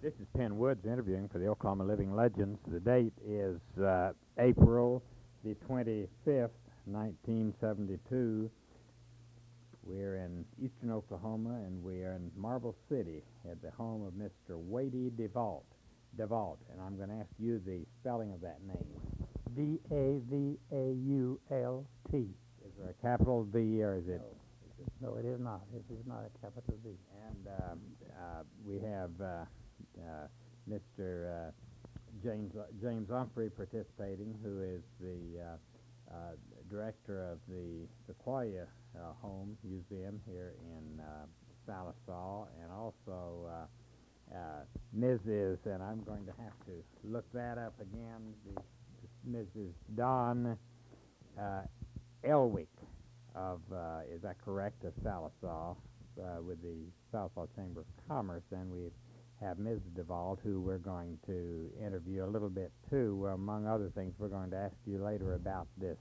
This is Penn Woods interviewing for the Oklahoma Living Legends. The date is April the 25th, 1972. We're in eastern Oklahoma, and we are in Marble City at the home of Mr. Waite Duvault. And I'm going to ask you the spelling of that name. D-A-V-A-U-L-T. Is there a capital V, or is it? No, it is not. It is not a capital V. And we have Mr. James Humphrey participating, who is the director of the Sequoyah Home Museum here in Salisaw, and also Mrs., and I'm going to have to look that up again, Mrs. Don Elwick of, is that correct, of Salisaw, with the Salisaw Chamber of Commerce. And we have Ms. Duvault, who we're going to interview a little bit too. Among other things, we're going to ask you later about this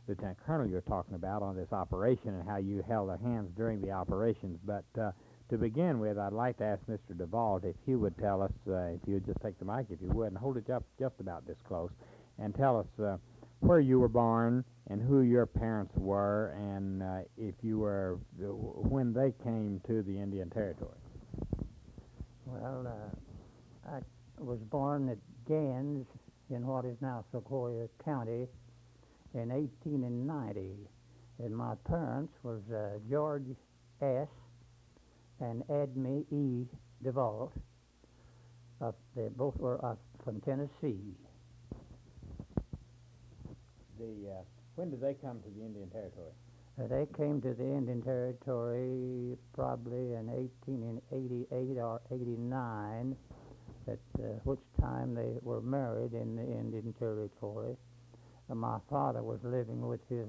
Lieutenant Colonel you're talking about on this operation and how you held their hands during the operations. But to begin with, I'd like to ask Mr. Duvault if he would tell us, if you would just take the mic, if you would, and hold it up just about this close, and tell us where you were born and who your parents were, and if you were, when they came to the Indian Territory. Well, I was born at Gans in what is now Sequoyah County in 1890, and my parents was George S. and Edme E. Duvault. They both were from Tennessee. When did they come to the Indian Territory? They came to the Indian Territory probably in 1888 or 89, at which time they were married in the Indian Territory. My father was living with his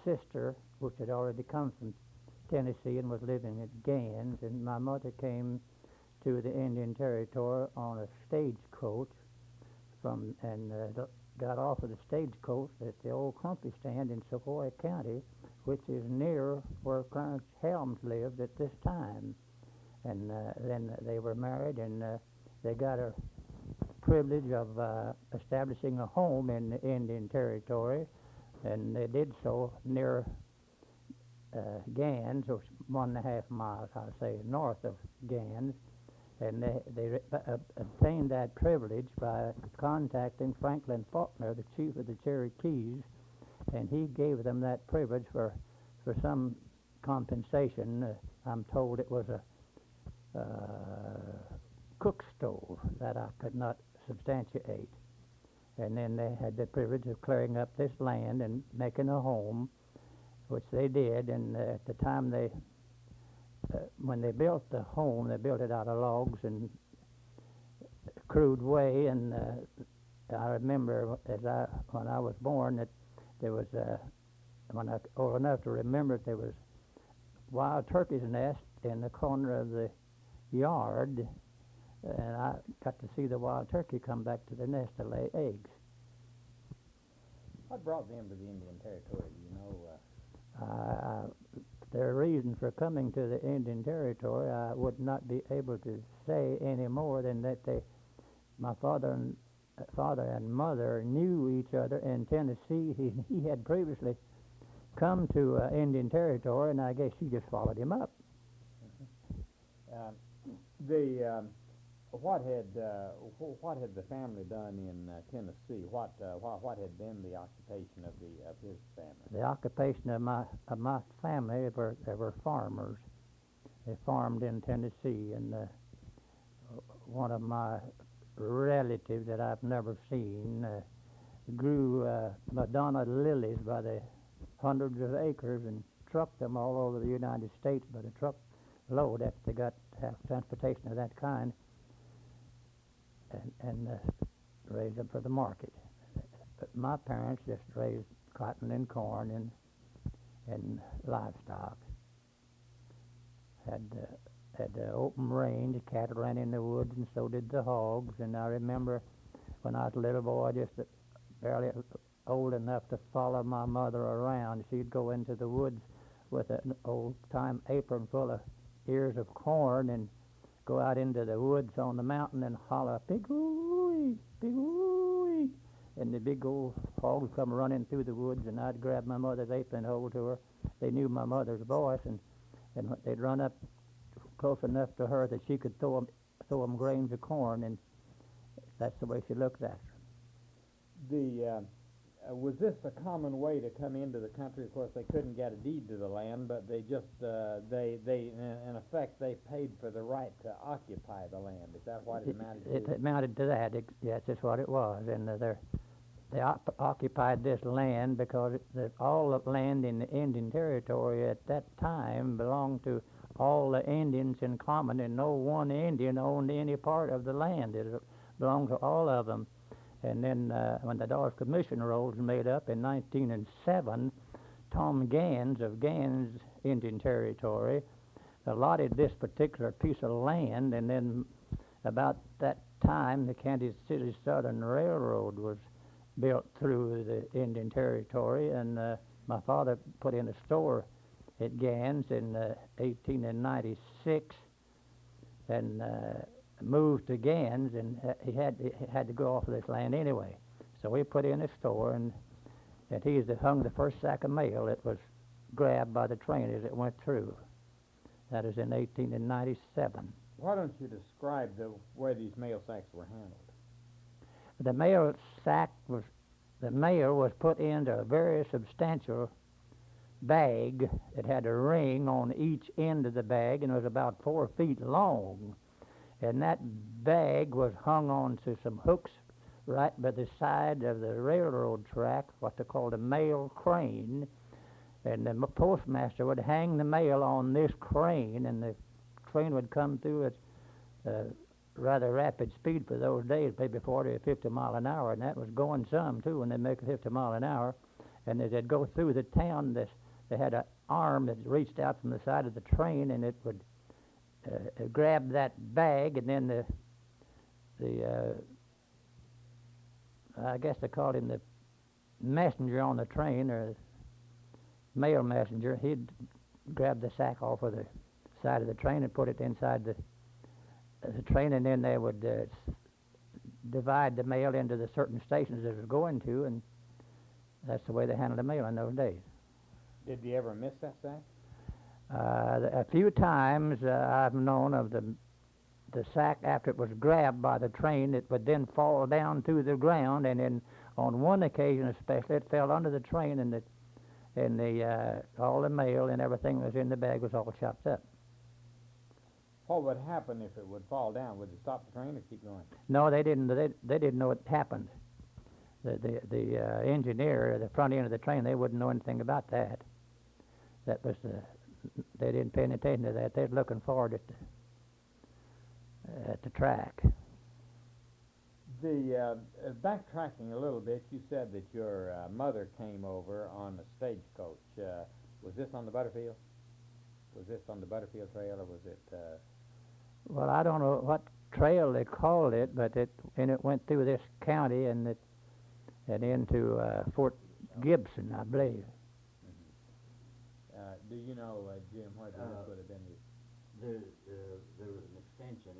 sister, which had already come from Tennessee and was living at Gans, and my mother came to the Indian Territory on a stagecoach and got off of the stagecoach at the old Crumpy stand in Sequoyah County, which is near where Clarence Helms lived at this time. And then they were married, and they got a privilege of establishing a home in the Indian Territory, and they did so near Gans, or 1.5 miles, I say, north of Gans. And they obtained that privilege by contacting Franklin Faulkner, the chief of the Cherokees, and he gave them that privilege for some compensation. I'm told it was a cook stove that I could not substantiate. And then they had the privilege of clearing up this land and making a home, which they did. And at the time when they built the home, they built it out of logs and crude way. And I remember when I was born that there was, when I was old enough to remember, there was wild turkey's nest in the corner of the yard, and I got to see the wild turkey come back to the nest to lay eggs. What brought them to the Indian Territory? Do you know? Their reason for coming to the Indian Territory, I would not be able to say any more than that my father and mother knew each other in Tennessee. He had previously come to Indian Territory, and I guess she just followed him up. What had the family done in Tennessee? What had been the occupation of his family? The occupation of my family were farmers. They farmed in Tennessee, and one of my relatives that I've never seen grew Madonna lilies by the hundreds of acres and trucked them all over the United States by the truck load after they got to have transportation of that kind, and raised them for the market. But my parents just raised cotton and corn and livestock. Had open range, cattle ran in the woods, and so did the hogs. And I remember when I was a little boy, just barely old enough to follow my mother around. She'd go into the woods with an old-time apron full of ears of corn and go out into the woods on the mountain and holler, pig-ooey, pig-ooey. And the big old hog would come running through the woods, and I'd grab my mother's apron, hold to her. They knew my mother's voice, and they'd run up close enough to her that she could throw them grains of corn, and that's the way she looked at her. Was this a common way to come into the country? Of course, they couldn't get a deed to the land, but they just they in effect they paid for the right to occupy the land. Is that what it amounted to? It amounted to that. Yes, that's what it was, and they occupied this land because all the land in the Indian Territory at that time belonged to all the Indians in common, and no one Indian owned any part of the land. It belonged to all of them. And then when the Dawes Commission rolls made up in 1907, Tom Gans of Gans Indian Territory allotted this particular piece of land, and then about that time the Kansas City Southern Railroad was built through the Indian Territory, and my father put in a store at Gans in 1896 and moved to Gans, and he had to go off of this land anyway. So we put in a store, and he hung the first sack of mail that was grabbed by the train as it went through. That is in 1897. Why don't you describe the way these mail sacks were handled? The mail was put into a very substantial bag. It had a ring on each end of the bag, and it was about 4 feet long. And that bag was hung onto some hooks right by the side of the railroad track, what they called a mail crane. And the postmaster would hang the mail on this crane, and the train would come through at rather rapid speed for those days, maybe 40 or 50 mile an hour, and that was going some too when they make 50 mile an hour. And as they'd go through the town, they had an arm that reached out from the side of the train, and it would grab that bag, and then I guess they called him the messenger on the train, or mail messenger. He'd grab the sack off of the side of the train and put it inside the train, and then they would divide the mail into the certain stations it was going to, and that's the way they handled the mail in those days. Did you ever miss that sack? A few times I've known of the sack after it was grabbed by the train. It would then fall down to the ground, and then on one occasion especially, it fell under the train, and all the mail and everything that was in the bag was all chopped up. What would happen if it would fall down? Would it stop the train or keep going? No, they didn't. They didn't know it happened. The engineer at the front end of the train, they wouldn't know anything about that. That was they didn't pay any attention to that. They were looking forward at the track. Backtracking a little bit, you said that your mother came over on a stagecoach. Was this on the Butterfield? Was this on the Butterfield Trail, or was it? Well, I don't know what trail they called it, but it went through this county and into Fort Gibson, I believe. Do you know, Jim, what this would have been? There was an extension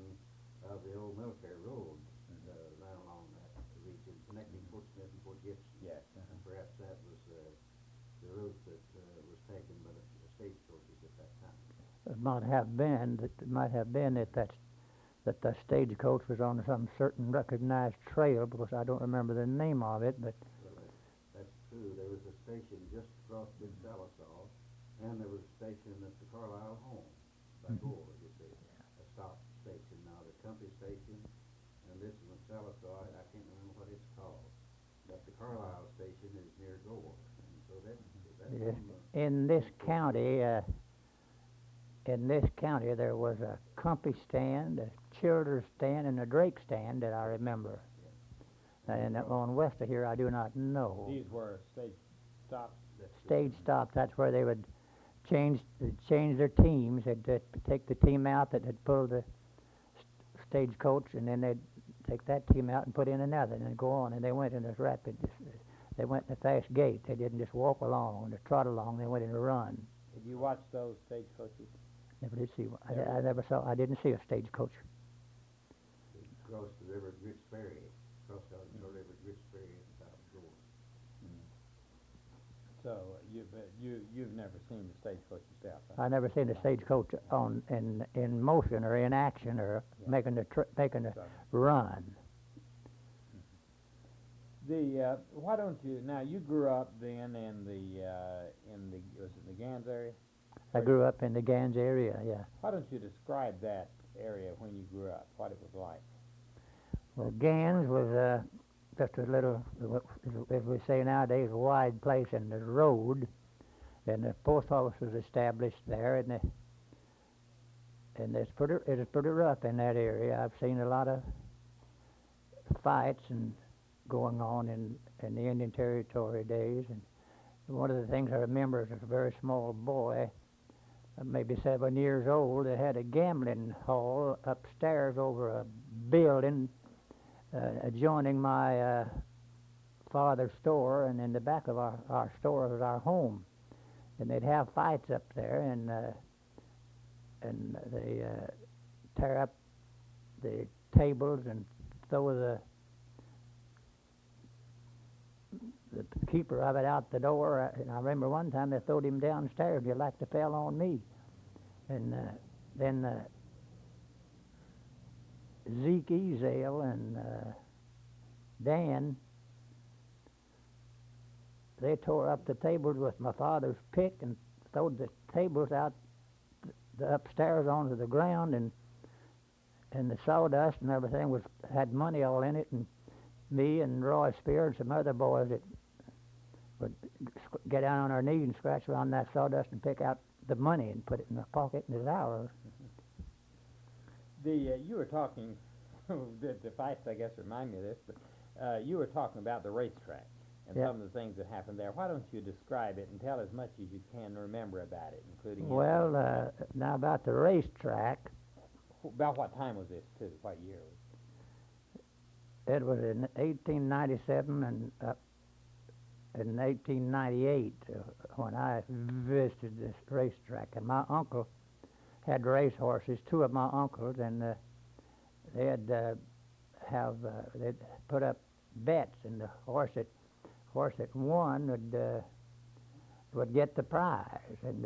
of the old military road right along that region, connecting Fort Smith and Fort Gibson. Yes. And perhaps that was the route that was taken by the stagecoaches at that time. It might have been that the stagecoach was on some certain recognized trail, because I don't remember the name of it. But well, that's true. There was a station just across Big Salisaw, and there was a station at the Carlisle home back over, you see, a stop station. Now the company station, and this is in Salisaw. I can't remember what it's called, but the Carlisle station is near Gore, and so that's yes. In this county, there was a company stand, a Childers stand, and a Drake stand that I remember. And on west of here, I do not know. These were stage stops. Stage stops. That's where they would change their teams. They'd take the team out that had pulled the stagecoach, and then they'd take that team out and put in another, and then go on. And they went in this rapid. They went in a fast gait. They didn't just walk along or trot along. They went in a run. Did you watch those stagecoaches? Never did see one. Never. I didn't see a stagecoach. They crossed the river at Grits Ferry, crossed out the river at Grits Ferry and south of Gore. So you've never seen the stagecoach yourself? Huh? I never seen a stagecoach in motion or in action or making a run. Why don't you now? You grew up then in the was it the Gans area? I grew up in the Gans area. Yeah. Why don't you describe that area when you grew up? What it was like? Well, Gans was just a little, as we say nowadays, a wide place in the road, and the post office was established there, and it was pretty rough in that area. I've seen a lot of fights and going on in the Indian Territory days, and one of the things I remember as a very small boy, maybe 7 years old, they had a gambling hall upstairs over a building adjoining my father's store, and in the back of our store was our home, and they'd have fights up there, and they tear up the tables and throw the keeper of it out the door. And I remember one time they throwed him downstairs. He like to fell on me. And then Zeke Ezel and Dan, they tore up the tables with my father's pick and throwed the tables out the upstairs onto the ground, and the sawdust and everything had money all in it, and me and Roy Spear and some other boys that would get down on our knees and scratch around that sawdust and pick out the money and put it in the pocket, and it was ours. You were talking, the fights I guess remind me of this, but you were talking about the racetrack and some of the things that happened there. Why don't you describe it and tell as much as you can remember about it, including... Well, now about the racetrack... About what time was this, too? What year? It was in 1897 and in 1898 when I visited this racetrack. And my uncle had race horses, two of my uncles, and they'd put up bets, and the horse that won would get the prize. And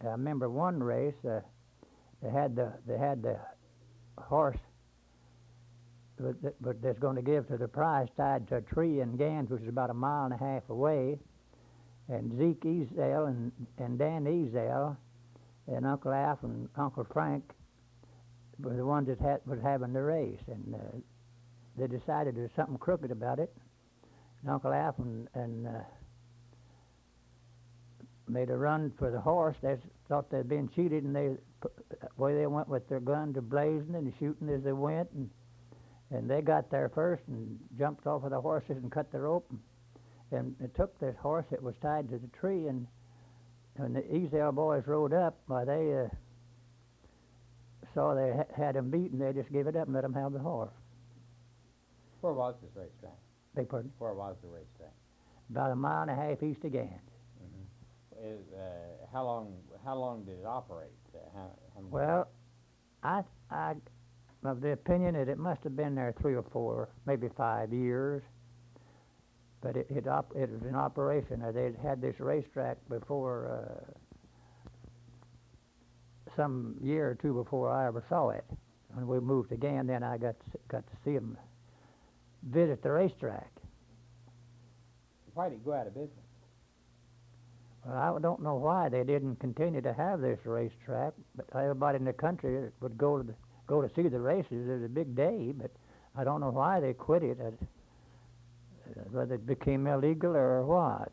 I remember one race, they had the horse but that's going to give to the prize tied to a tree in Gans, which is about 1.5 miles away. And Zeke Ezel and Dan Ezel and Uncle Alf and Uncle Frank were the ones that was having the race. And they decided there was something crooked about it. And Uncle Alf and made a run for the horse. They thought they'd been cheated, and they went with their guns blazing and shooting as they went. And they got there first and jumped off of the horses and cut the rope. And it took this horse that was tied to the tree, and when the Ezel boys rode up, they saw they had him beaten. They just gave it up and let him have the horse. Where was this racetrack? Beg pardon? Where was the racetrack? About 1.5 miles east of Gans. Mm-hmm. How long did it operate? Well, I of the opinion that it must have been there 3 or 4, maybe 5 years. But it was in operation. They'd had this racetrack before, some year or two before I ever saw it. When we moved again, then I got to see them visit the racetrack. Why did it go out of business? Well, I don't know why they didn't continue to have this racetrack, but everybody in the country would go to see the races. It was a big day, but I don't know why they quit it. Whether it became illegal or what.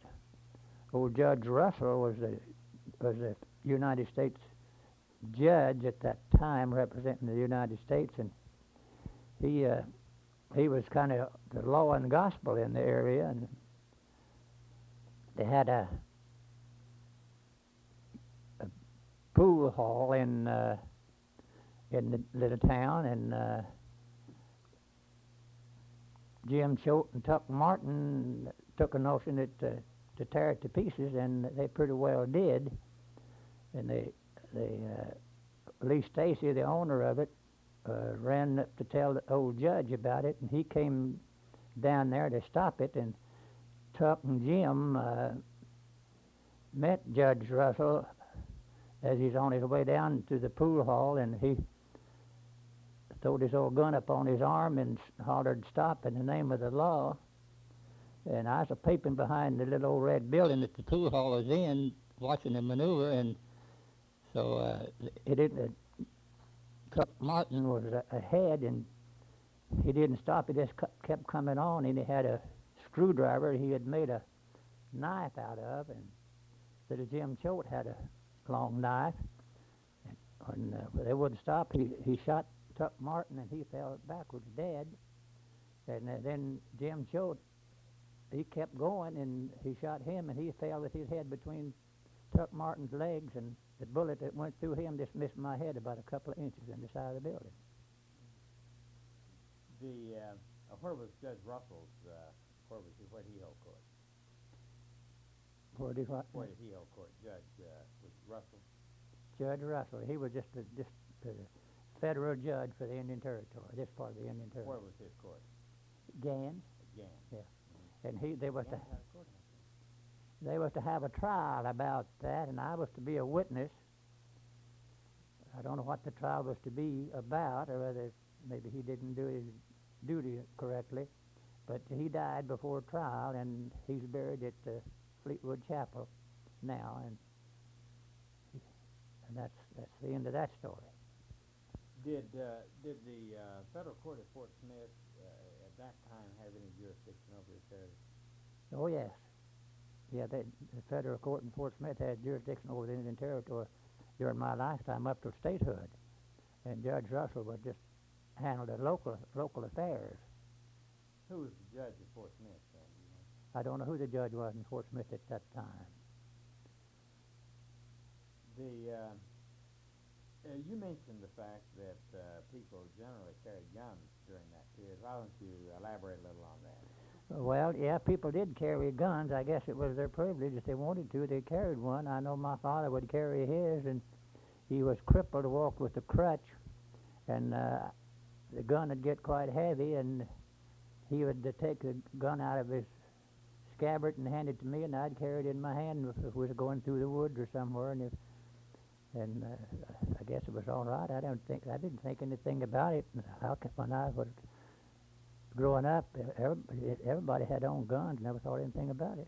Old Judge Russell was the United States judge at that time, representing the United States, and he was kind of the law and gospel in the area, and they had a pool hall in the little town, and Jim Choate and Tuck Martin took a notion to tear it to pieces, and they pretty well did. And Lee Stacy, the owner of it, ran up to tell the old judge about it, and he came down there to stop it, and Tuck and Jim met Judge Russell as he's on his way down to the pool hall, and he throwed his old gun up on his arm and hollered, "Stop in the name of the law." And I was a-peeping behind the little old red building that the pool hall was in, watching the maneuver, and so it didn't. Tuck Martin was ahead, and he didn't stop. He just kept coming on, and he had a screwdriver he had made a knife out of, and little Jim Choate had a long knife. And when they wouldn't stop, he shot Tuck Martin, and he fell backwards dead. And then Jim Choate, he kept going, and he shot him, and he fell with his head between Tuck Martin's legs, and the bullet that went through him just missed my head about a couple of inches in the side of the building. Where was Judge Russell's, where he held court? Where did what? Where did he hold court? Judge, was Russell? Judge Russell. He was just the federal judge for the Indian Territory, this part of the Indian Territory. Where was his court? Gans. Gans. Yeah. And they was Gans had a court. they was to have a trial about that, and I was to be a witness. I don't know what the trial was to be about, or whether maybe he didn't do his duty correctly, but he died before trial, and he's buried at Fleetwood Chapel now, and that's the end of that story. Did the federal court at Fort Smith at that time have any jurisdiction over this area? Oh yes, yeah. The federal court in Fort Smith had jurisdiction over the Indian Territory during my lifetime up to statehood, and Judge Russell was just handled the local affairs. Who was the judge at Fort Smith then? Do you know? I don't know who the judge was in Fort Smith at that time. You mentioned the fact that people generally carried guns during that period. Why don't you elaborate a little on that? Well, yeah, people did carry guns. I guess it was their privilege. If they wanted to, they carried one. I know my father would carry his, and he was crippled, walked with a crutch, and the gun would get quite heavy, and he would take the gun out of his scabbard and hand it to me, and I'd carry it in my hand if we was going through the woods or somewhere, and I guess it was all right. I didn't think anything about it. When I was growing up, everybody had own guns, never thought anything about it.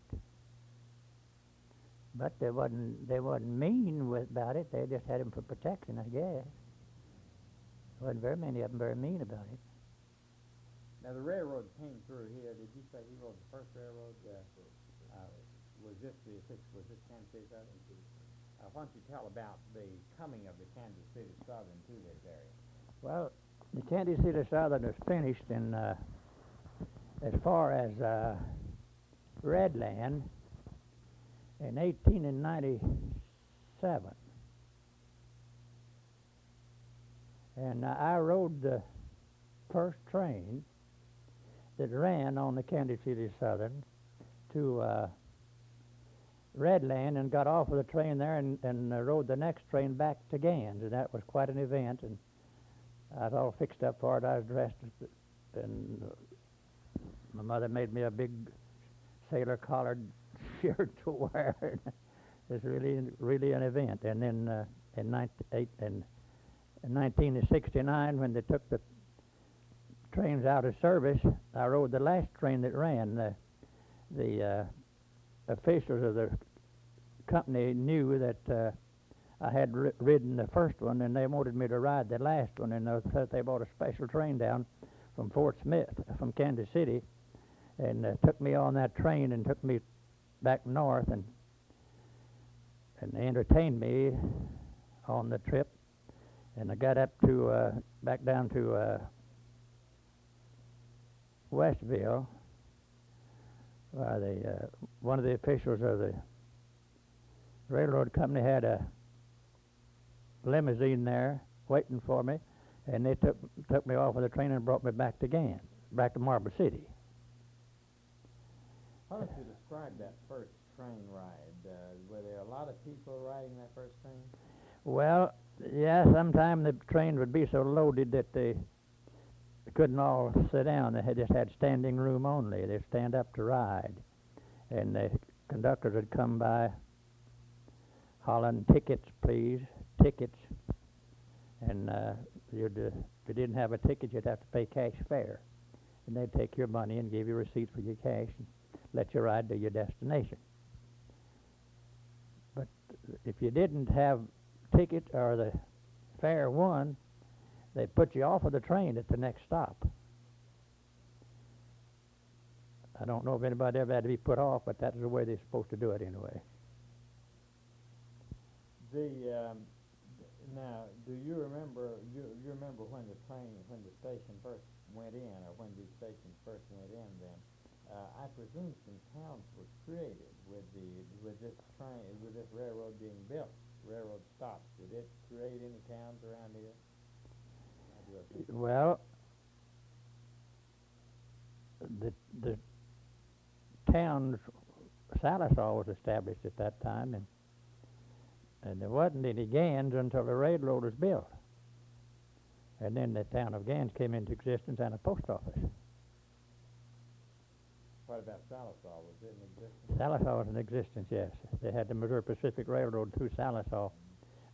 But they wasn't mean about it. They just had them for protection, I guess. There wasn't very many of them very mean about it. Now the railroad came through here. Did you say he rode the first railroad? Was this Kansas City Southern? Why don't you tell about the coming of the Kansas City Southern to this area? Well, the Kansas City Southern is finished in as far as Redland in 1897. And I rode the first train that ran on the Kansas City Southern to Redland, and got off of the train there and rode the next train back to Gans, and that was quite an event. And I was all fixed up for it. I was dressed, and my mother made me a big sailor collared shirt to wear. It's really an event. And then in 1969, when they took the trains out of service, I rode the last train that ran. The officials of the company knew that I had ridden the first one, and they wanted me to ride the last one, and they brought a special train down from Fort Smith, from Kansas City, and took me on that train and took me back north, and they entertained me on the trip, and I got up to back down to Westville. One of the officials of the railroad company had a limousine there waiting for me, and they took me off of the train and brought me back to Gans, back to Marble City. Why don't you describe that first train ride? Were there a lot of people riding that first train? Well, yeah, sometime the train would be so loaded that they couldn't all sit down. They just had standing room only. They'd stand up to ride. And the conductors would come by hollering, "Tickets, please, tickets." And if you didn't have a ticket, you'd have to pay cash fare. And they'd take your money and give you receipts for your cash and let you ride to your destination. But if you didn't have ticket or the fare won, they'd put you off of the train at the next stop. I don't know if anybody ever had to be put off, but that's the way they're supposed to do it anyway. Now, do you remember? You remember when the station first went in, or when these stations first went in? Then, I presume some towns were created with this railroad being built. Railroad stops. Did it create any towns around here? Well, the town Salisaw was established at that time, and there wasn't any Gans until the railroad was built. And then the town of Gans came into existence and a post office. What about Salisaw? Was it in existence? Salisaw was in existence, yes. They had the Missouri Pacific Railroad through Salisaw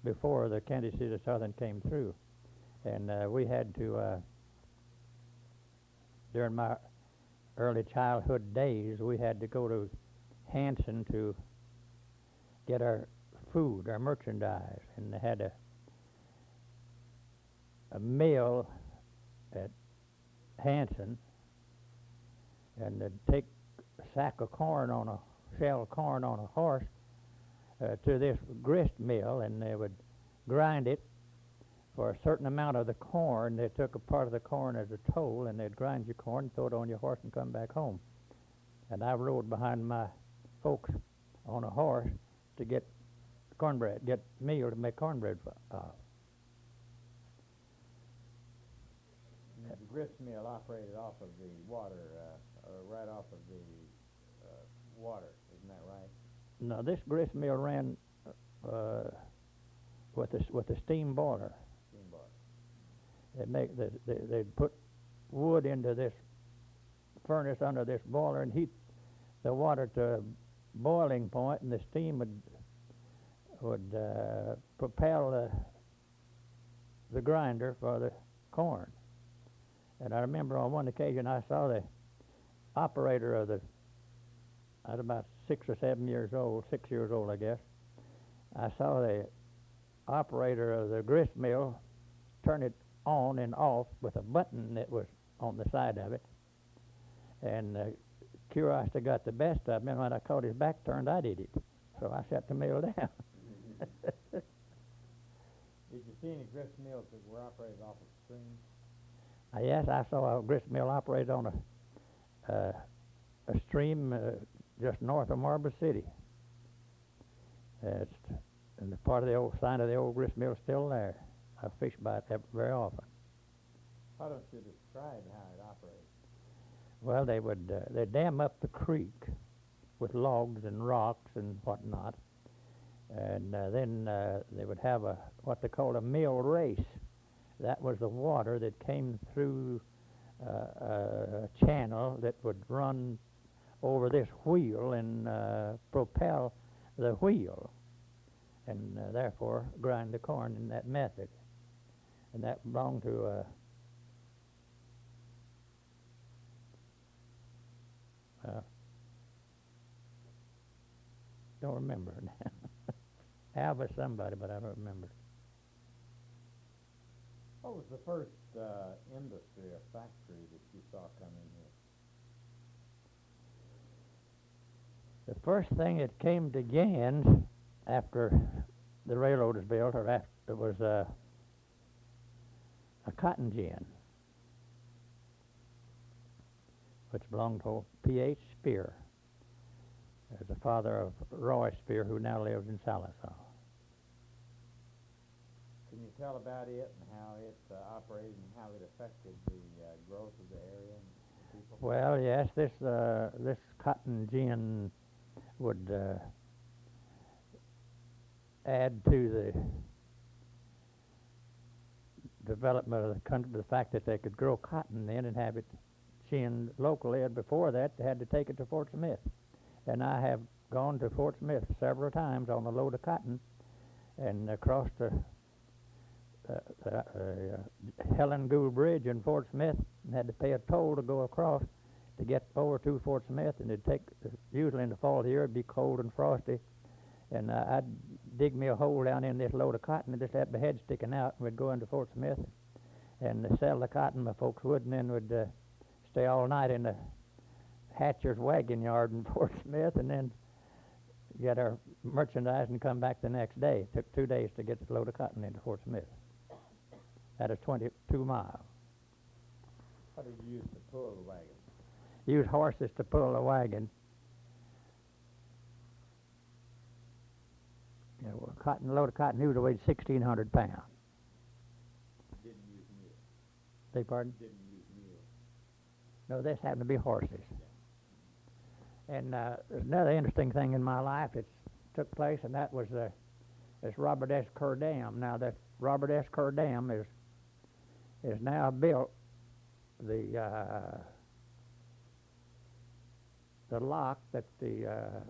before the Kansas City Southern came through. And we had to, during my early childhood days, we had to go to Hanson to get our food, our merchandise, and they had a mill at Hanson, and they'd take a sack of corn shelled corn on a horse to this grist mill, and they would grind it for a certain amount of the corn. They took a part of the corn as a toll, and they'd grind your corn, throw it on your horse, and come back home. And I rode behind my folks on a horse to get cornbread, get meal to make cornbread for. The grist mill operated off of the water, or right off of the water, isn't that right? No, this grist mill ran with a steam boiler. They'd put wood into this furnace under this boiler and heat the water to boiling point, and the steam would propel the grinder for the corn. And I remember on one occasion I saw the operator of I was about 6 or 7 years old, 6 years old I guess. I saw the operator of the grist mill turn it on and off with a button that was on the side of it. And curiosity got the best of me, and when I caught his back turned, I did it. So I shut the mill down. Did you see any grist mills that were operated off of streams? Yes, I saw a grist mill operated on a stream just north of Marble City. And the part of the old sign of the old grist mill is still there. I fish by it very often. Why don't you describe how it operates? Well, they'd dam up the creek with logs and rocks and whatnot, and then they would have what they called a mill race. That was the water that came through a channel that would run over this wheel and propel the wheel, and therefore grind the corn in that method. And that belonged to don't remember now. Alva somebody, but I don't remember. What was the first industry or factory that you saw come in here? The first thing that came to Gans after the railroad was built, or after it was a cotton gin, which belonged to P.H. Spear, as the father of Roy Spear, who now lives in Salisaw. Can you tell about it and how it operated and how it affected the growth of the area and the people? Well, yes, this cotton gin would add to the development of the country, the fact that they could grow cotton then and have it shinned locally. And before that, they had to take it to Fort Smith. And I have gone to Fort Smith several times on a load of cotton and across the Helen Gould Bridge in Fort Smith and had to pay a toll to go across to get over to Fort Smith. And it'd take, usually in the fall here, it'd be cold and frosty. And I'd dig me a hole down in this load of cotton and just had my head sticking out, and we'd go into Fort Smith and sell the cotton, my folks would, and then we'd stay all night in the Hatcher's wagon yard in Fort Smith and then get our merchandise and come back the next day. It took 2 days to get the load of cotton into Fort Smith. That is 22 miles. What did you use to pull the wagon? Use horses to pull the wagon. You know, a load of cotton usually weighed 1,600 pounds. Didn't use mules. Beg pardon? Didn't use mules. No, this happened to be horses. Yeah. And there's another interesting thing in my life that took place, and that was this Robert S. Kerr Dam. Now, that Robert S. Kerr Dam is now built. The lock that the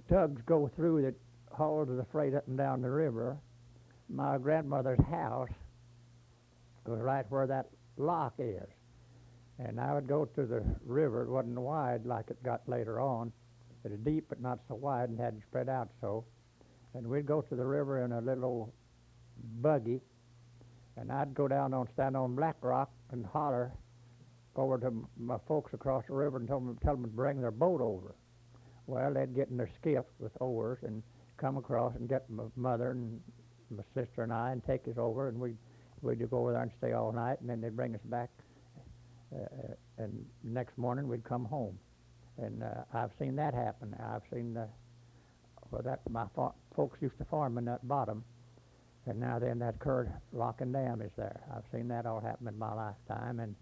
tugs go through that hauls the freight up and down the river. My grandmother's house was right where that lock is. And I would go to the river. It wasn't wide like it got later on. It was deep but not so wide and hadn't spread out so. And we'd go to the river in a little old buggy, and I'd go down stand on Black Rock and holler over to my folks across the river and tell them to bring their boat over. Well, they'd get in their skiff with oars and come across and get my mother and my sister and I and take us over, and we'd go over there and stay all night, and then they'd bring us back, and the next morning we'd come home. And I've seen that happen. I've seen my folks used to farm in that bottom, and now then that Kerr Lock and Dam is there. I've seen that all happen in my lifetime, and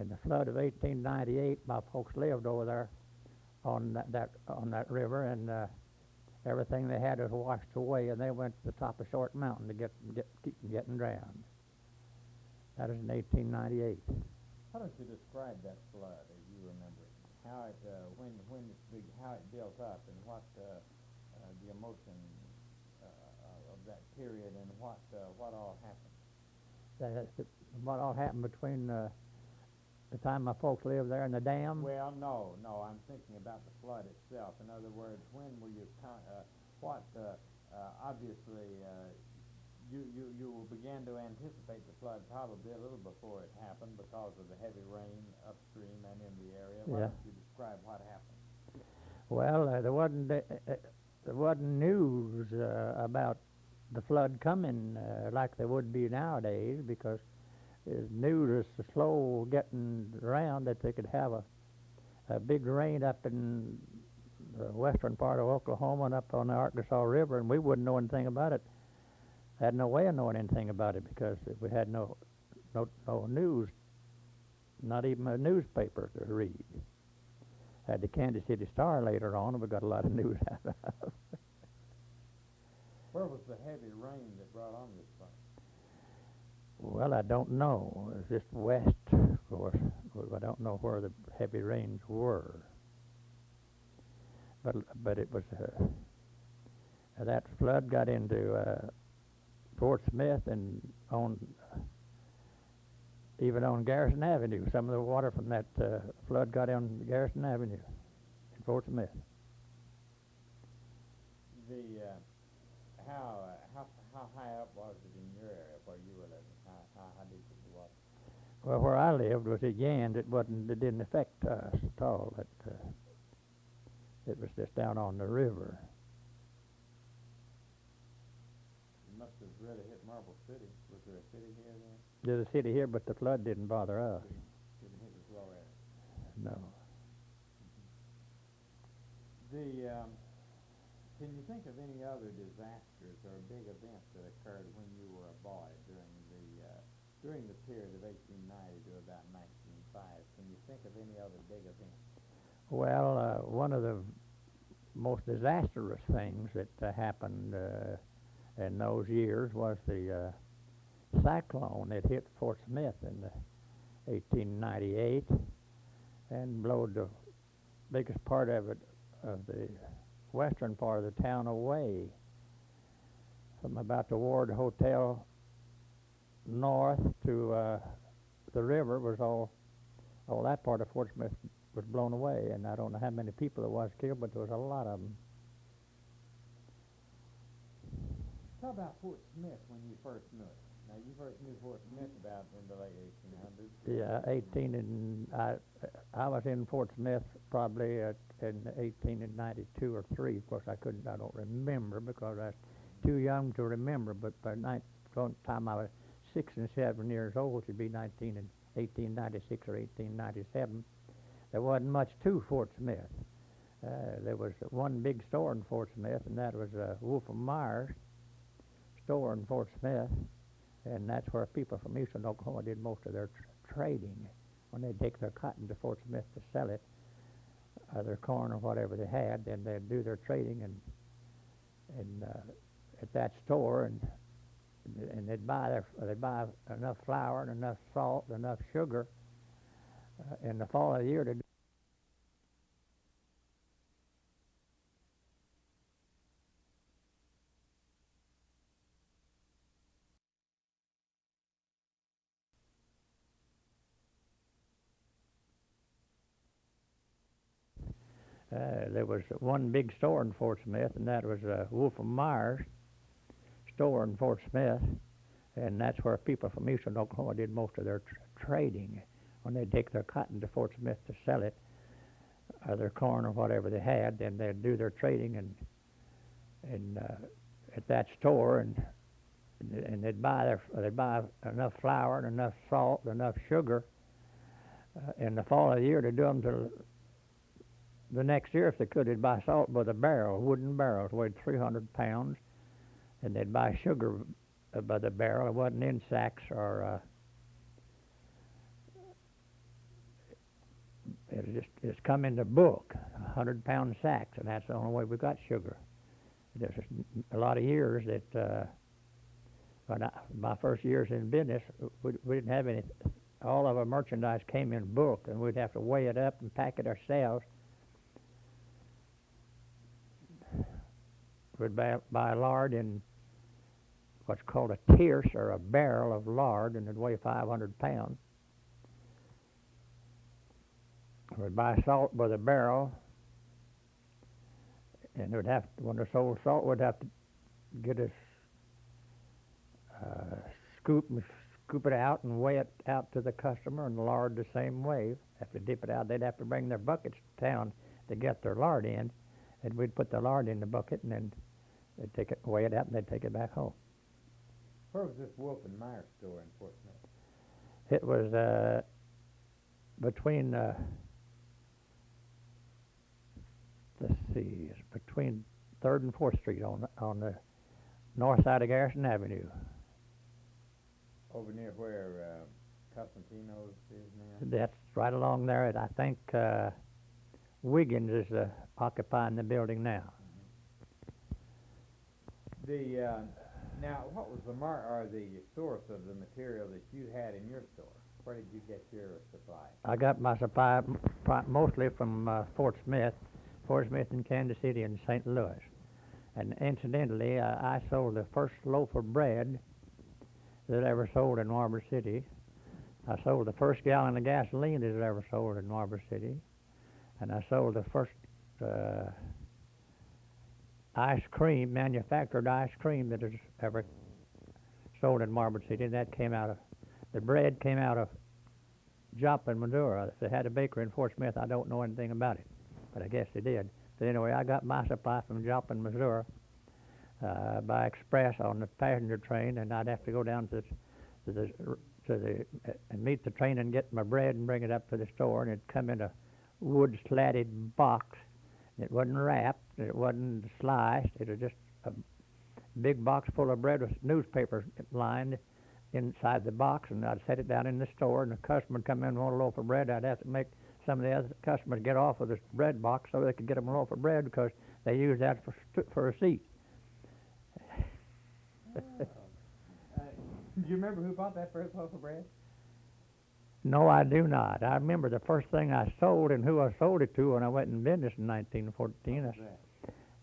in the flood of 1898, my folks lived over there on that river, and everything they had was washed away, and they went to the top of Short Mountain to keep from getting drowned. That was in 1898. How don't you describe that flood as you remember it? How it how it built up, and what the emotion of that period, and what all happened? What all happened between the time my folks lived there and the dam? Well, no, I'm thinking about the flood itself. In other words, when were you? Obviously, you began to anticipate the flood probably a little before it happened because of the heavy rain upstream and in the area. Why don't you describe what happened? Well, there wasn't news about the flood coming like there would be nowadays, because news is slow getting around that they could have a big rain up in the western part of Oklahoma and up on the Arkansas River, and we wouldn't know anything about it. Had no way of knowing anything about it because we had no news, not even a newspaper to read. Had the Kansas City Star later on, and we got a lot of news out of. Where was the heavy rain that brought on this flood? Well, I don't know. It was just west, of course. I don't know where the heavy rains were. But it was that flood got into Fort Smith and even on Garrison Avenue. Some of the water from that flood got on Garrison Avenue in Fort Smith. How high up was it in your area where you were living? How deep was the water? Well, where I lived was at Gans. It didn't affect us at all. It was just down on the river. It must have really hit Marble City. Was there a city here then? There's a city here, but the flood didn't bother us. Didn't hit as low area. No. Can you think of any other disasters or big events that occurred when you were a boy during the period of 1890 to about 1905? Can you think of any other big events? Well, one of the most disastrous things that happened in those years was the cyclone that hit Fort Smith in 1898 and blowed the biggest part of it, of the western part of the town away. From about the Ward Hotel north to the river was all that part of Fort Smith was blown away, and I don't know how many people there was killed, but there was a lot of them. Talk about Fort Smith when you first knew it. Now, you first knew Fort Smith about in the late 1800s. Yeah, 18 and I was in Fort Smith probably in 1892 or 3. Of course, I don't remember because I was too young to remember. But by the time I was 6 and 7 years old, it would be 1896 or 1897. There wasn't much to Fort Smith. There was one big store in Fort Smith, and that was Wolf and Myers store in Fort Smith. And that's where people from eastern Oklahoma did most of their trading. When they'd take their cotton to Fort Smith to sell it, or their corn or whatever they had, then they'd do their trading and at that store, and they'd buy enough flour and enough salt and enough sugar in the fall of the year to there was one big store in Fort Smith, and that was Wolf and Myers store in Fort Smith, and that's where people from eastern Oklahoma did most of their trading. When they'd take their cotton to Fort Smith to sell it, or their corn or whatever they had, then they'd do their trading and at that store, and they'd buy enough flour and enough salt and enough sugar in the fall of the year to do them till the next year, if they could. They'd buy salt by the barrel, wooden barrels, weighed 300 pounds, and they'd buy sugar by the barrel. It wasn't in sacks or it's come in the book, 100-pound sacks, and that's the only way we got sugar. There's a lot of years that my first years in business, we didn't have any. All of our merchandise came in bulk, and we'd have to weigh it up and pack it ourselves. We'd buy lard in what's called a tierce, or a barrel of lard, and it'd weigh 500 pounds. We'd buy salt by the barrel, and when they sold salt, we'd have to get a scoop it out and weigh it out to the customer, and the lard the same way. After dip it out, they'd have to bring their buckets to town to get their lard in, and we'd put the lard in the bucket, and then they'd take it, weigh it out, and they'd take it back home. Where was this Wolf and Myers store in Fort Smith? It was between it's between 3rd and 4th Street on the north side of Garrison Avenue. Over near where Costantino's is now? That's right along there. I think Wiggins is occupying the building now. Now, what was the source of the material that you had in your store? Where did you get your supply? I got my supply mostly from Fort Smith in Kansas City and St. Louis. And incidentally, I sold the first loaf of bread that I ever sold in Marble City. I sold the first gallon of gasoline that I ever sold in Marble City. And I sold the first manufactured ice cream that is ever sold in Marble City. That the bread came out of Joplin, Missouri. If they had a bakery in Fort Smith, I don't know anything about it, but I guess they did. But anyway, I got my supply from Joplin, Missouri, by express on the passenger train, and I'd have to go down and meet the train and get my bread and bring it up to the store, and it'd come in a wood slatted box. It wasn't wrapped, it wasn't sliced. It was just a big box full of bread with newspaper lined inside the box, and I'd set it down in the store, and the customer would come in and want a loaf of bread. I'd have to make some of the other customers get off of this bread box so they could get them a loaf of bread, because they used that for a seat. Do you remember who bought that first loaf of bread? No, I do not. I remember the first thing I sold and who I sold it to when I went in business in 1914. What was that?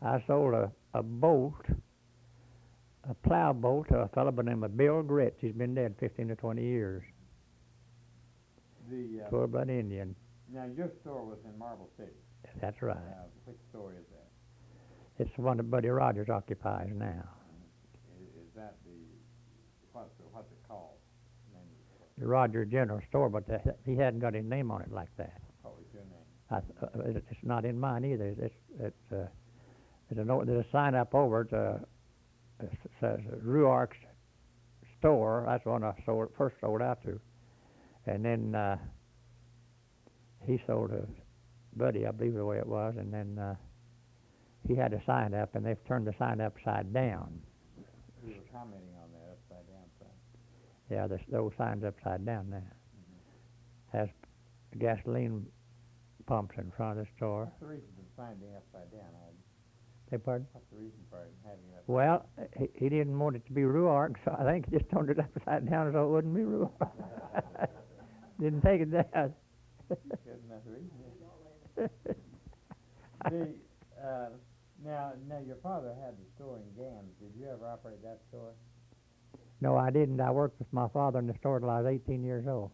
I sold a boat, a plow boat, to a fellow by the name of Bill Gritz. He's been dead 15 to 20 years. The Full-blood Indian. now your store was in Marble City. That's right. Which store is that? It's the one that Buddy Rogers occupies now. Is that what's it called? Name of the store? The Rogers General Store, but he hadn't got his name on it like that. What was your name? It's not in mine either. There's a sign up over it. It says Ruark's Store. That's the one I first sold out to. And then he sold to Buddy, I believe the way it was, and then he had a sign up, and they've turned the sign upside down. Who was commenting on that upside down sign? Yeah, the old sign's upside down now. Has gasoline pumps in front of the store. What's the reason for the sign being upside down? Beg pardon? What's the reason for having it upside Well, he didn't want it to be Ruark, so I think he just turned it upside down so it wouldn't be Ruark. Didn't take it down. down? Good enough reason. Now your father had the store in Gans. Did you ever operate that store? No, I didn't. I worked with my father in the store till I was 18 years old.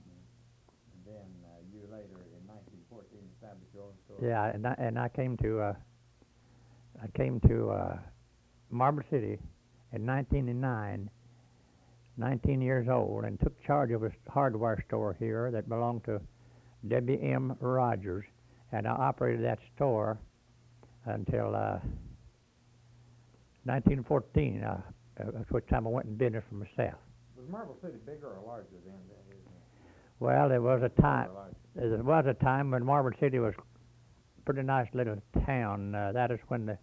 And then you later, in 1914, established your own store. Yeah, and I came to Marble City in 1909, 19 years old, and took charge of a hardware store here that belonged to W.M. Rogers, and I operated that store until 1914, at which time I went in business for myself. Was Marble City bigger or larger then? Well, there was a time when Marble City was a pretty nice little town. That is when the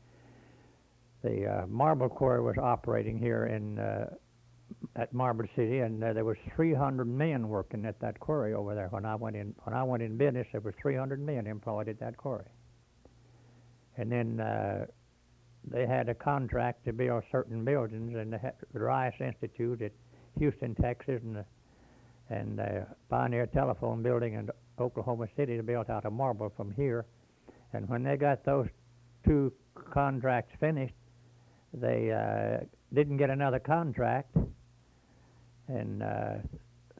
marble quarry was operating here at Marble City, and there was 300 men working at that quarry over there. When I went in business, there was 300 men employed at that quarry. And then they had a contract to build certain buildings, and the Rice Institute at Houston, Texas, and the Pioneer Telephone Building in Oklahoma City built out of marble from here. And when they got those two contracts finished, they didn't get another contract, and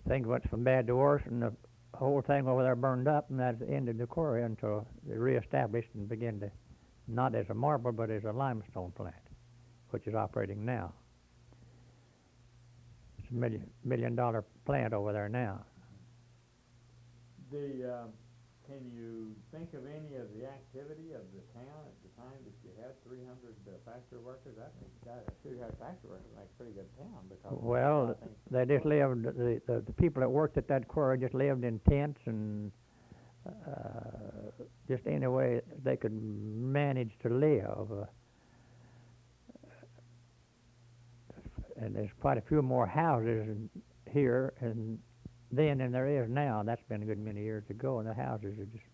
things went from bad to worse, and the whole thing over there burned up, and that ended the quarry until they reestablished and began to, not as a marble, but as a limestone plant, which is operating now. It's a million-dollar plant over there now. Can you think of any of the activity of the town at the time that you had 300 factory workers? I think you had factory workers like a pretty good town because. Well, they just lived. The people that worked at that quarry just lived in tents and just any way they could manage to live. And there's quite a few more houses here and then than there is now. That's been a good many years ago, and the houses have just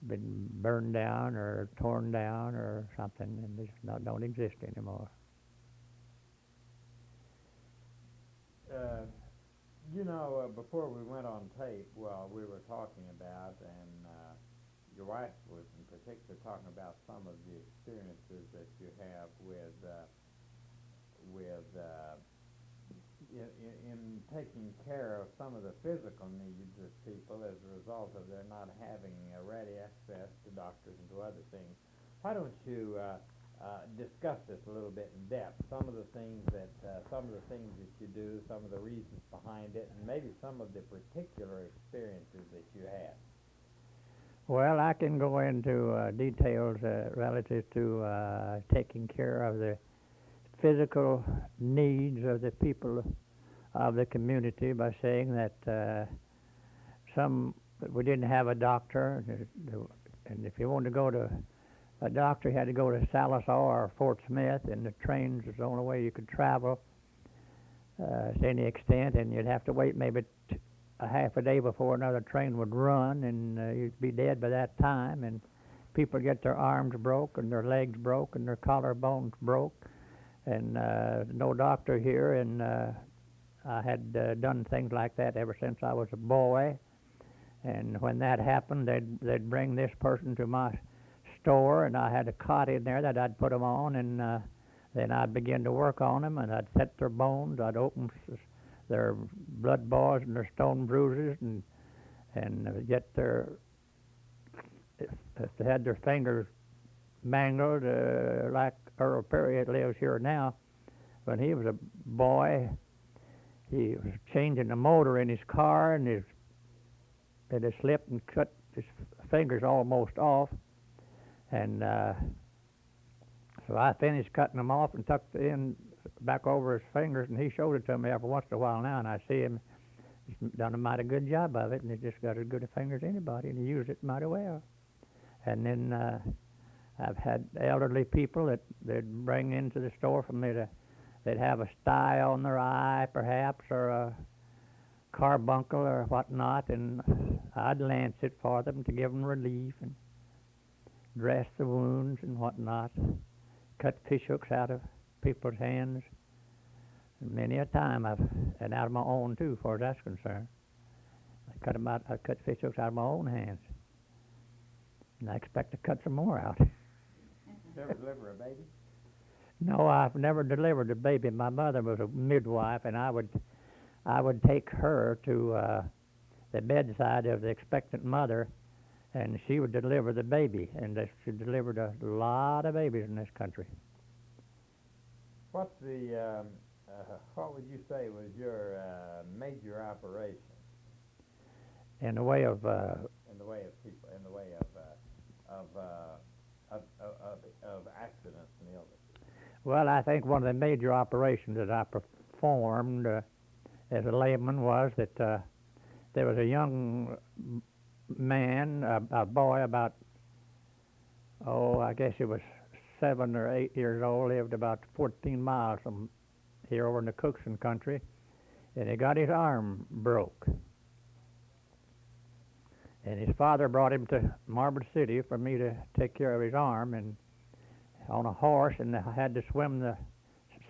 been burned down or torn down or something, and they just don't exist anymore. Before we went on tape, we were talking about, and your wife was in particular talking about some of the experiences that you have in taking care of some of the physical needs of people as a result of their not having ready access to doctors and to other things. Why don't you discuss this a little bit in depth? Some of the things that you do, some of the reasons behind it, and maybe some of the particular experiences that you had. Well, I can go into details relative to taking care of the physical needs of the people of the community by saying that we didn't have a doctor, and if you wanted to go to a doctor, you had to go to Sallisaw or Fort Smith, and the trains was the only way you could travel to any extent, and you'd have to wait maybe a half a day before another train would run, and you'd be dead by that time, and people get their arms broke and their legs broke and their collarbones broke, and no doctor here, and I had done things like that ever since I was a boy. And when that happened, they'd bring this person to my store, and I had a cot in there that I'd put them on, and then I'd begin to work on them, and I'd set their bones, I'd open their blood boils and their stone bruises, and get their, if they had their fingers mangled, like Earl Perry lives here now. When he was a boy, he was changing the motor in his car, and it had slipped and cut his fingers almost off. And so I finished cutting them off and tucked the end back over his fingers, and he showed it to me every once in a while now, and I see him. He's done a mighty good job of it, and he's just got as good a finger as anybody, and he used it mighty well. And then I've had elderly people that they'd bring into the store for me they'd have a sty on their eye, perhaps, or a carbuncle or whatnot, and I'd lance it for them to give them relief and dress the wounds and whatnot, cut fish hooks out of people's hands. And many a time and out of my own too, as far as that's concerned. I cut fish hooks out of my own hands, and I expect to cut some more out. You ever deliver a baby? No, I've never delivered a baby. My mother was a midwife, and I would take her to the bedside of the expectant mother, and she would deliver the baby, and she delivered a lot of babies in this country. What would you say was your major operation In the way of in the way of people, in the way of accidents and illness? well, I think one of the major operations that I performed as a layman was that there was a young man, a boy about, I guess he was 7 or 8 years old, lived about 14 miles from here over in the Cookson country, and he got his arm broke. And his father brought him to Marble City for me to take care of his arm, and on a horse, and I had to swim the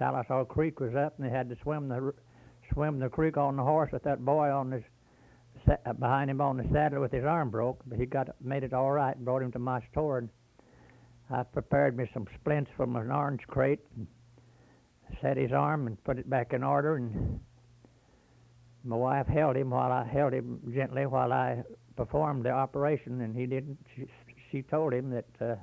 Salisaw Creek was up, and they had to swim the creek on the horse with that boy on his behind him on the saddle with his arm broke. But he made it all right and brought him to my store, and I prepared me some splints from an orange crate and set his arm and put it back in order, and my wife held him gently while I performed the operation, and he didn't. She told him that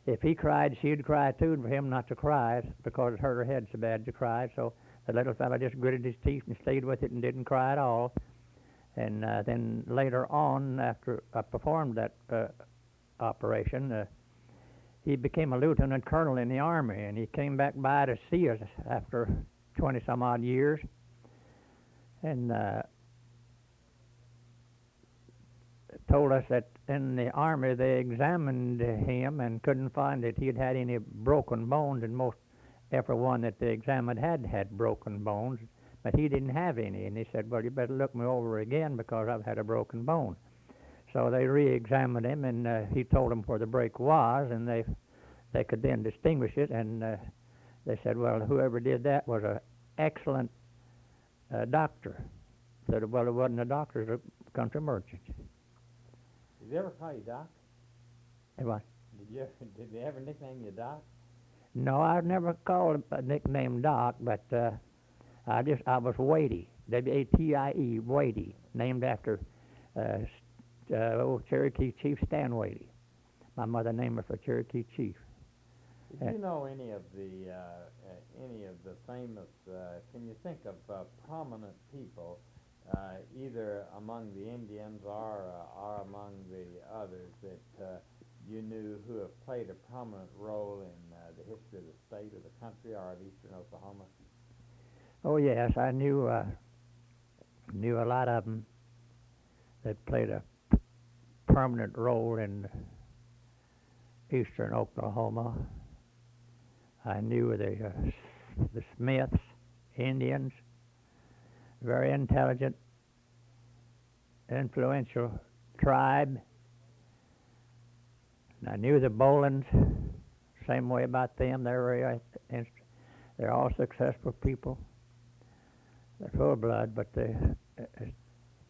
if he cried, she'd cry too, and for him not to cry because it hurt her head so bad to cry. So the little fellow just gritted his teeth and stayed with it and didn't cry at all. And then later on, after I performed that operation, he became a lieutenant colonel in the Army, and he came back by to see us after 20-some-odd years. And told us that in the Army they examined him and couldn't find that he'd had any broken bones, and most every one that they examined had broken bones, but he didn't have any. And he said, well, you better look me over again because I've had a broken bone. So they re-examined him, and he told them where the break was, and they could then distinguish it, and they said, well, whoever did that was an excellent doctor. Said, well, it wasn't a doctor, it was a country merchant. Did they ever call you Doc? What? Did they ever nickname you Doc? No, I've never called a nickname Doc, but I was Watie, W-A-T-I-E, Watie, named after old Cherokee Chief Stan Watie. My mother named her for Cherokee Chief. Did you know any of the famous? Can you think of prominent people, either among the Indians or among the others that you knew who have played a prominent role in the history of the state or the country or of eastern Oklahoma? Oh yes, I knew a lot of them that played a permanent role in eastern Oklahoma. I knew the Smiths, Indians, very intelligent, influential tribe. And I knew the Bolins, same way about them. They were very They're all successful people. They're full blood, but they're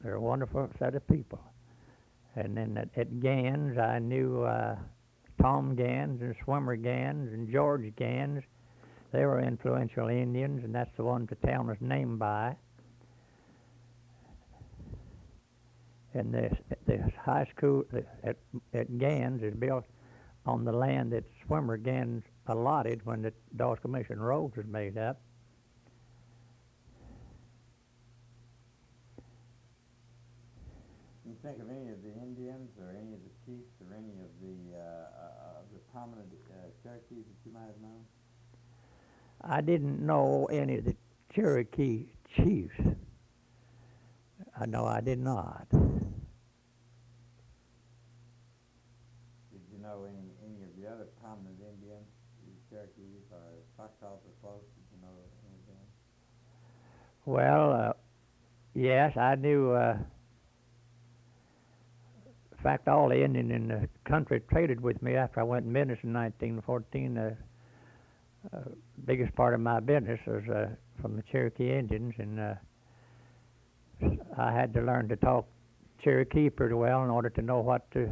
a wonderful set of people. And then at Gans, I knew Tom Gans and Swimmer Gans and George Gans. They were influential Indians, and that's the one the town was named by. And the high school at Gans is built on the land that Swimmer Gans allotted when the Dawes Commission Roads was made up. Can you think of any of the Indians or any of the chiefs or any of the prominent Cherokees that you might have known? I didn't know any of the Cherokee chiefs. No, I did not. Did you know any of the other prominent Indians, the Cherokees or Choctaws or close? Did you know any of them? Well, yes, I knew. In fact, all the Indians in the country traded with me after I went in business in 1914. The biggest part of my business was from the Cherokee Indians, and I had to learn to talk Cherokee pretty well in order to know what to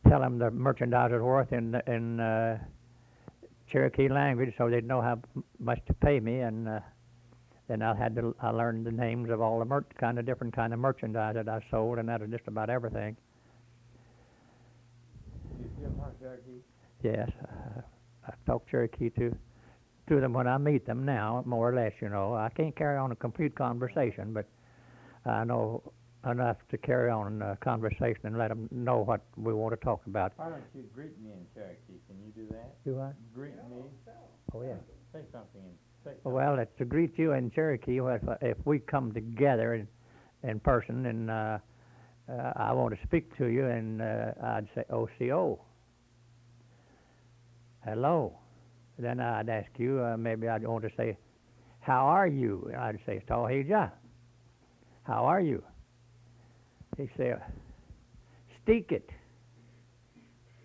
tell them the merchandise was worth in Cherokee language, so they'd know how much to pay me. And then I learned the names of all the different kind of merchandise that I sold, and that was just about everything. Do you still talk Cherokee? Yes, I talk Cherokee to them when I meet them now, more or less. You know, I can't carry on a complete conversation, but I know enough to carry on a conversation and let them know what we want to talk about. Why don't you greet me in Cherokee? Can you do that? Do I? Greet me. Oh, yeah. Say something. Say something. Well, it's to greet you in Cherokee. If we come together in person, and I want to speak to you, and I'd say OCO. Hello. Then I'd ask you, maybe I'd want to say, how are you? And I'd say, Tahija. How are you? He'd say, steak it.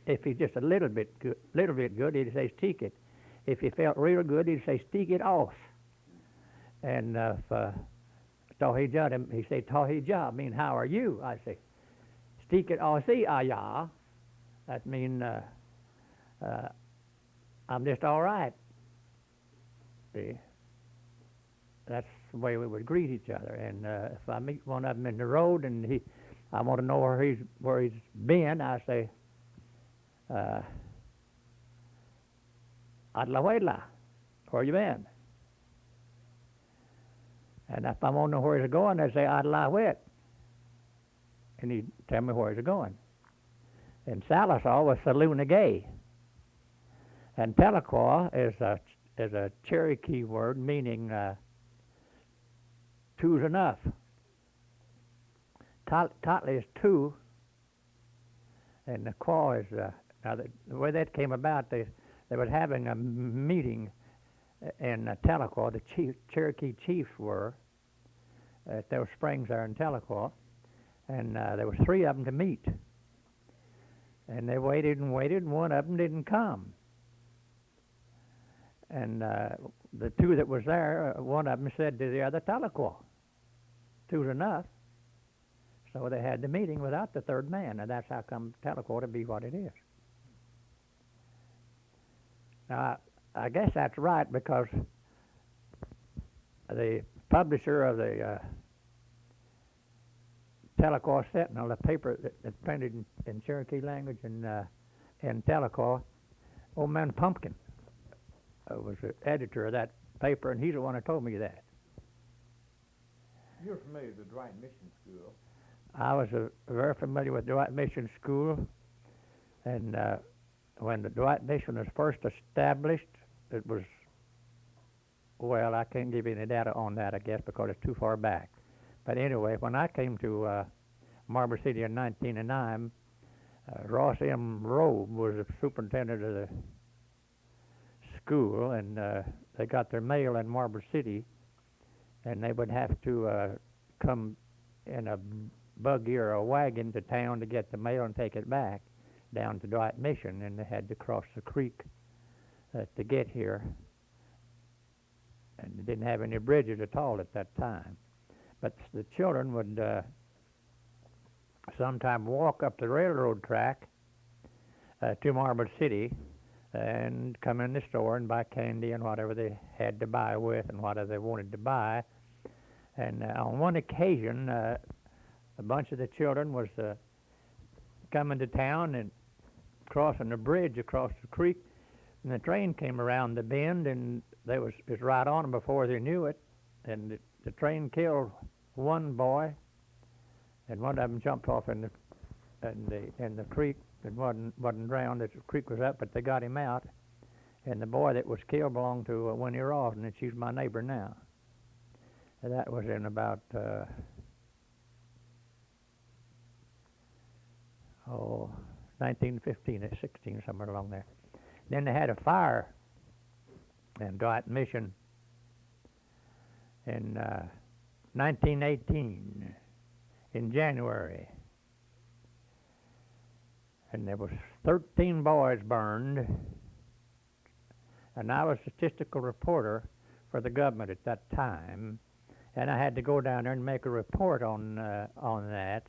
If he's just a little bit good, he'd say, steak it. If he felt real good, he'd say, steak it off. And if Tahija, he'd say, Tahija, I mean, how are you? I'd say, steak it off, see, ayah. That means, I'm just all right. See? That's the way we would greet each other. And if I meet one of them in the road and I want to know where he's been, I say, Adla Huela, where you been? And if I want to know where he's going, I say, Adla Huet. And he'd tell me where he's going. And Sallisaw was Saluna Gay. And Telequa is a Cherokee word meaning two's enough. Totally is two, and the qua is now the way that came about. They were having a meeting in Telequa. The Cherokee chiefs were at those springs there in Telequa, and there was three of them to meet. And they waited and waited, and one of them didn't come. And the two that was there, one of them said to the other, Telequa, two's enough. So they had the meeting without the third man, and that's how come Telequa to be what it is. Now, I guess that's right, because the publisher of the Telequa Sentinel, the paper that's printed in Cherokee language and in Telequa, old man Pumpkin, was the editor of that paper, and he's the one who told me that. You're familiar with the Dwight Mission School. I was very familiar with Dwight Mission School, and when the Dwight Mission was first established, it was, well, I can't give you any data on that, I guess, because it's too far back. But anyway, when I came to Marble City in 1909, Ross M. Robe was the superintendent of the school, and they got their mail in Marble City, and they would have to come in a buggy or a wagon to town to get the mail and take it back down to Dwight Mission, and they had to cross the creek to get here. and they didn't have any bridges at all at that time. But the children would sometime walk up the railroad track to Marble City and come in the store and buy candy and whatever they had to buy with and whatever they wanted to buy. And on one occasion, a bunch of the children was coming to town and crossing a bridge across the creek, and the train came around the bend, and it was right on them before they knew it, and the train killed one boy, and one of them jumped off in the creek and wasn't drowned. The creek was up, but they got him out, and the boy that was killed belonged to Winnie Rawson, and she's my neighbor now. And that was in about 1915 or 16, somewhere along there. Then they had a fire in Dwight Mission in 1918 in January, and there was 13 boys burned, and I was a statistical reporter for the government at that time, and I had to go down there and make a report on that,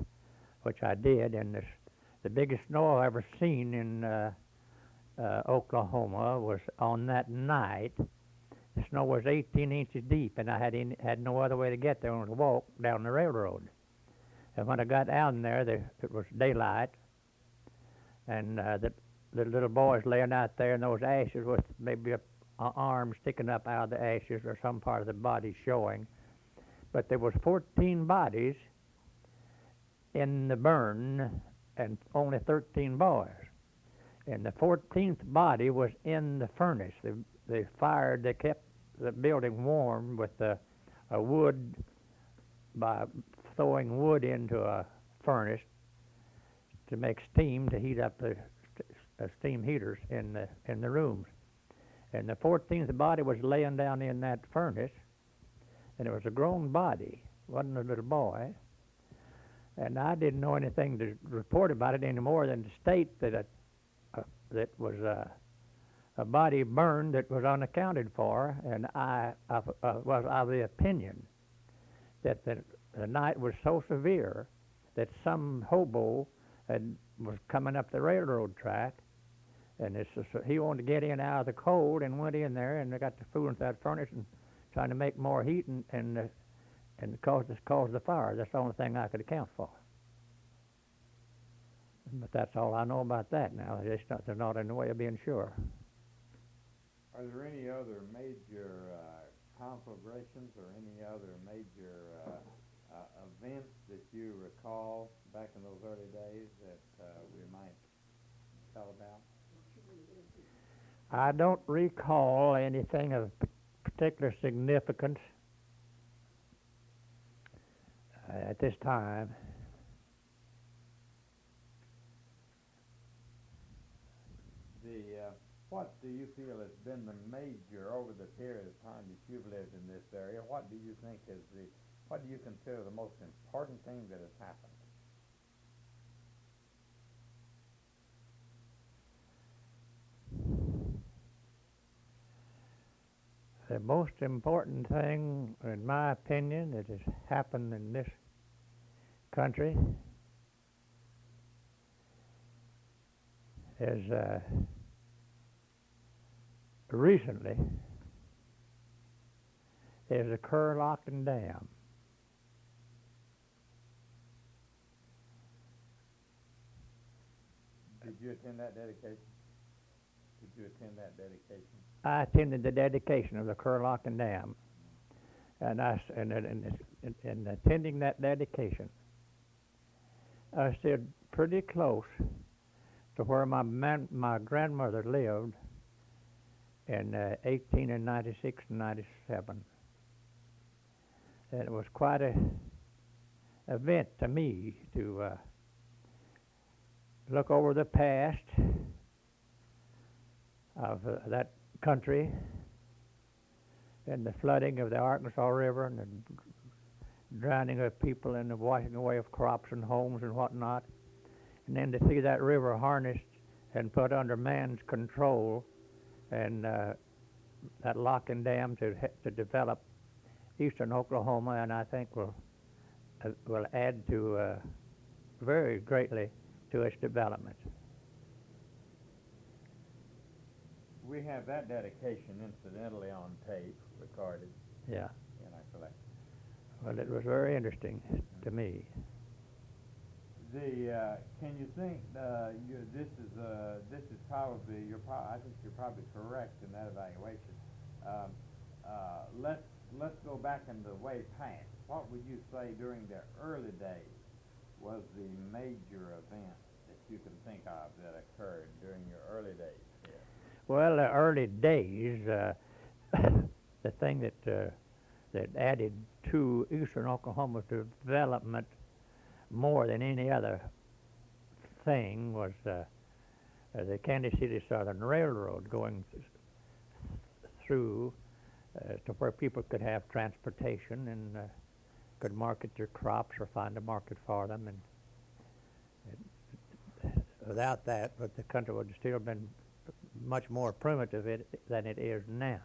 which I did. And the biggest snow I've ever seen in Oklahoma was on that night. The snow was 18 inches deep, and I had no other way to get there than to walk down the railroad. And when I got down there, it was daylight, and the little boys laying out there in those ashes with maybe an arm sticking up out of the ashes or some part of the body showing. But there was 14 bodies in the burn and only 13 boys. And the 14th body was in the furnace. They kept the building warm with a wood, by throwing wood into a furnace to make steam to heat up the steam heaters in the rooms. And the 14th body was laying down in that furnace, and it was a grown body, wasn't a little boy. And I didn't know anything to report about it any more than to state that that was a body burned that was unaccounted for, and I was of the opinion that the night was so severe that some hobo was coming up the railroad track, and he wanted to get in out of the cold and went in there and they got to fooling with that furnace and trying to make more heat and cause the fire. That's the only thing I could account for. But that's all I know about that now. They're not in the way of being sure. Are there any other major conflagrations or any other major events that you recall back in those early days that we might tell about? I don't recall anything of particular significance at this time. What do you feel has been the major, over the period of time that you've lived in this area, what do you consider the most important thing that has happened? The most important thing, in my opinion, that has happened in this country is recently is the Kerr Lock and Dam. Did you attend that dedication? I attended the dedication of the Kerr Lock and Dam, and in attending that dedication, I stood pretty close to where my grandmother lived in 1896 and 97. And it was quite an event to me to look over the past of that country and the flooding of the Arkansas River and the drowning of people and the washing away of crops and homes and whatnot. And then to see that river harnessed and put under man's control and that lock and dam to develop eastern Oklahoma, and I think will add to very greatly to its development. We have that dedication incidentally on tape recorded Yeah. in our collection. Well, it was very interesting to me. Can you think this is probably I think you're probably correct in that evaluation. Let's go back into way past. What would you say during the early days was the major event that you can think of that occurred during your early days here? Well, the early days, the thing that added to eastern Oklahoma's development more than any other thing was the Kansas City Southern Railroad going through to where people could have transportation and could market their crops or find a market for them. And without that, but the country would have still been much more primitive than it is now.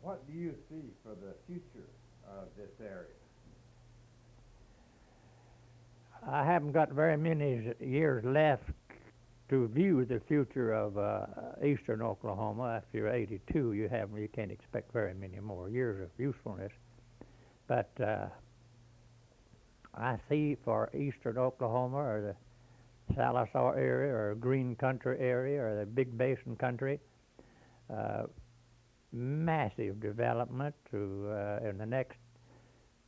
What do you see for the future of this area? I haven't got very many years left to view the future of eastern Oklahoma. After you're 82, you can't expect very many more years of usefulness. But I see for eastern Oklahoma or the Sallisaw area or Green Country area or the Big Basin country, massive development in the next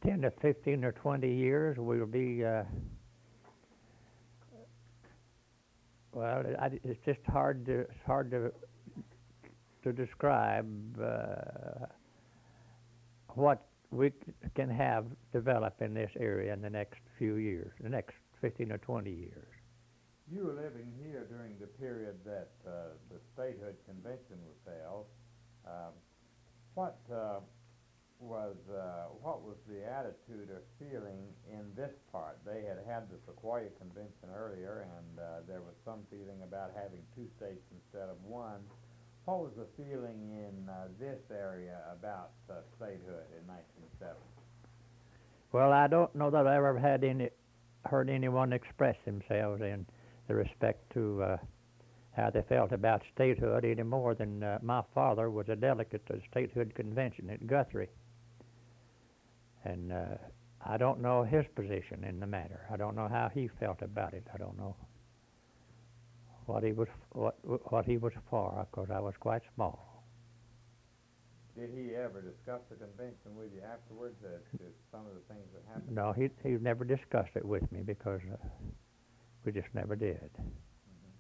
10 to 15 or 20 years. We'll be it's just hard to describe what we can have develop in this area in the next few years, the next 15 or 20 years. You were living here during the period that the statehood convention was held. What was the attitude or feeling in this part? They had the Sequoyah convention earlier, and there was some feeling about having two states instead of one. What was the feeling in this area about statehood in 1970? Well, I don't know that I ever heard anyone express themselves in the respect to how they felt about statehood any more than my father was a delegate to the statehood convention at Guthrie. And I don't know his position in the matter. I don't know how he felt about it. I don't know what he was for, because I was quite small. Did he ever discuss the convention with you afterwards as to some of the things that happened? No, he never discussed it with me because we just never did. Mm-hmm.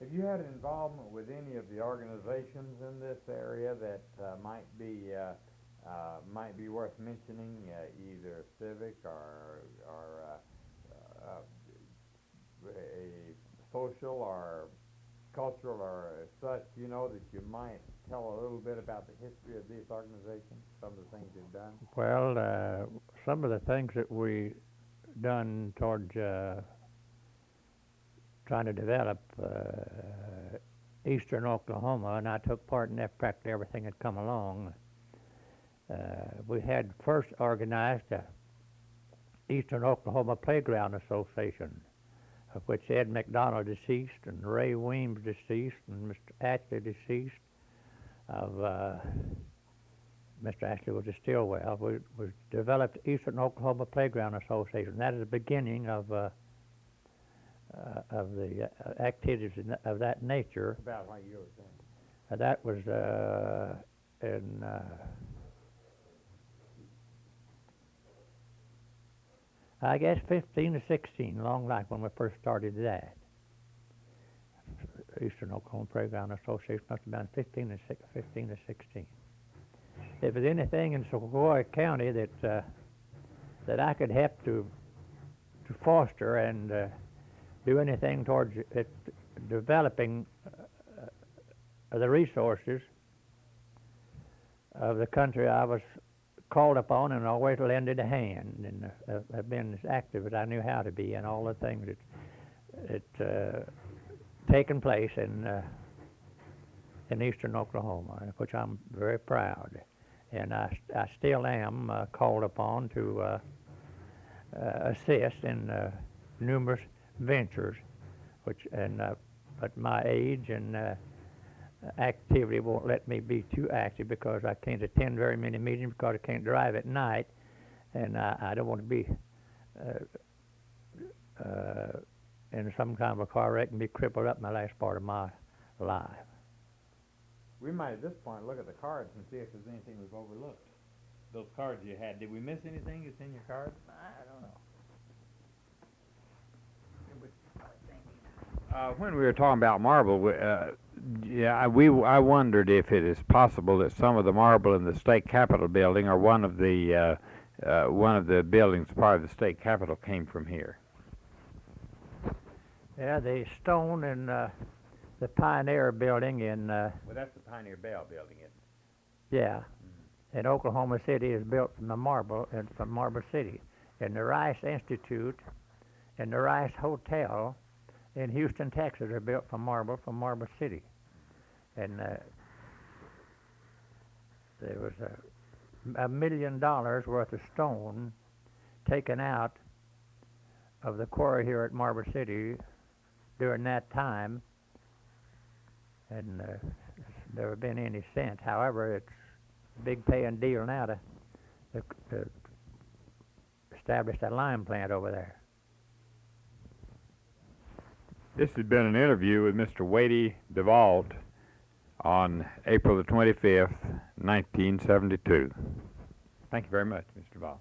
Have you had involvement with any of the organizations in this area that might be worth mentioning, either civic or a social or cultural or such, that you might tell a little bit about the history of these organizations, some of the things you've done? Well, some of the things that we done towards trying to develop eastern Oklahoma, and I took part in practically everything that come along. We had first organized the Eastern Oklahoma Playground Association, of which Ed McDonald deceased, and Ray Weems deceased, and Mr. Ashley deceased. Mr. Ashley was a Stillwell. We developed Eastern Oklahoma Playground Association. That is the beginning of the activities of that nature. About what year was that? That was in I guess 15 to 16, long like when we first started that. Eastern Oklahoma Playground Association must have been 15 to 16. If there's anything in Sequoyah County that I could help to foster and do anything towards developing the resources of the country I was called upon and always lended a hand, and I've been as active as I knew how to be in all the things that taken place in eastern Oklahoma, which I'm very proud. And I still am called upon to assist in numerous ventures, but my age and activity won't let me be too active because I can't attend very many meetings because I can't drive at night, and I don't want to be in some kind of a car wreck and be crippled up in the last part of my life. We might at this point look at the cards and see if there's anything we've overlooked. Those cards you had, did we miss anything that's in your cards? I don't know. When we were talking about marble, I wondered if it is possible that some of the marble in the state capitol building or one of the buildings part of the state capitol came from here. Yeah, the stone in the Pioneer building in Well, that's the Pioneer Bell building, isn't it? yeah, in Oklahoma City is built from the marble from Marble City, and the Rice Institute and the Rice Hotel in Houston, Texas are built from Marble City, and there was $1 million worth of stone taken out of the quarry here at Marble City during that time, and never been any since. However, it's a big paying deal now to establish a lime plant over there. This has been an interview with Mr. Waite Duvault on April the 25th, 1972. Thank you very much, Mr. Duvault.